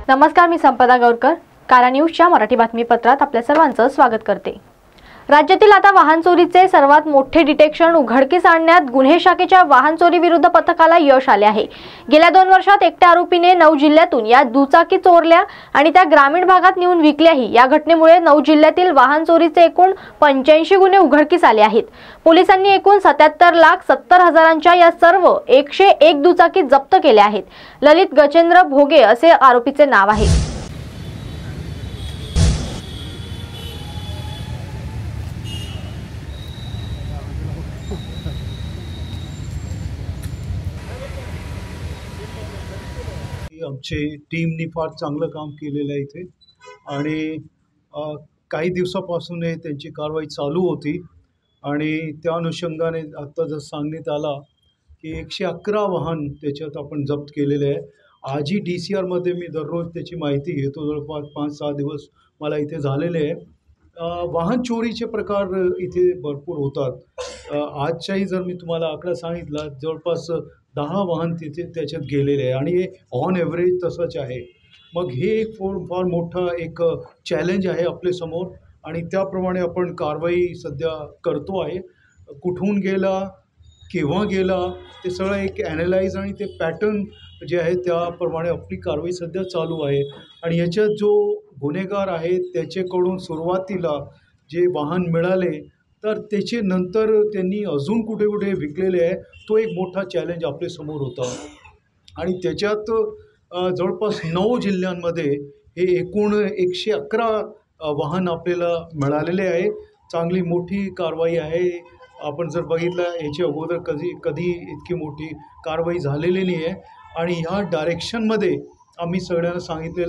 नमस्कार, मी संपदा गौरकर. कारा न्यूजच्या मराठी बातमीपत्रात आपल्या सर्वांचं स्वागत करते. राज्यातील आता वाहन चोरीचे सर्वात मोठे डिटेक्शन उघडकीस आणण्यात गुन्हे शाखेच्या वाहन चोरी विरुद्ध पथकाला यश आले आहे. गेल्या 2 वर्षात एकट्या आरोपीने 9 जिल्ह्यातून या दुचाकी चोरल्या आणि त्या ग्रामीण भागात नेऊन विकल्याही. या घटनेमुळे 9 जिल्ह्यातील वाहन चोरीचे एकूण 85 गुन्हे उघडकीस आले आहेत. पोलिसांनी एकूण 77,70,000च्या या सर्व 101 दुचाकी जप्त केल्या आहेत. ललित गजेंद्र भोगे असे आरोपीचे नाव आहे. आमची टीमनी फार चांगलं काम केलेलं आहे इथे आणि काही दिवसापासून त्यांची कारवाई चालू होती आणि त्या अनुषंगाने आता जर सांगण्यात आला की 111 वाहन त्याच्यात आपण जप्त केलेले आहे. आजही DCRमध्ये मी दररोज त्याची माहिती घेतो. जवळपास 5-6 दिवस मला इथे झालेले आहे. वाहन चोरीचे प्रकार इथे भरपूर होतात. आजच्याही जर मी तुम्हाला आकडा सांगितला, जवळपास 10 वाहन तिथे त्याच्यात गेलेले आहे आणि हे ऑन ॲव्हरेज तसंच आहे. मग हे एक फार मोठा एक चॅलेंज आहे आपल्यासमोर आणि त्याप्रमाणे आपण कारवाई सध्या करतो आहे. कुठून गेला, केव्हा गेला, ते सगळं एक ॲनालाइज आणि ते पॅटर्न जे आहे त्याप्रमाणे आपली कारवाई सध्या चालू आहे. आणि याच्यात जो गुन्हेगार आहे त्याच्याकडून सुरुवातीला जे वाहन मिळाले तर त्याचे नंतर त्यांनी अजून कुठे कुठे विकलेले आहे, तो एक मोठा चॅलेंज आपल्यासमोर होता. आणि त्याच्यात जवळपास 9 जिल्ह्यांमध्ये हे एकूण 111 वाहन आपल्याला मिळालेले आहे. चांगली मोठी कारवाई आहे. आपण जर बघितलं याच्या अगोदर कधी इतकी मोठी कारवाई झालेली नाही आहे आणि ह्या डायरेक्शनमध्ये आम्ही सगळ्यांना सांगितलेलं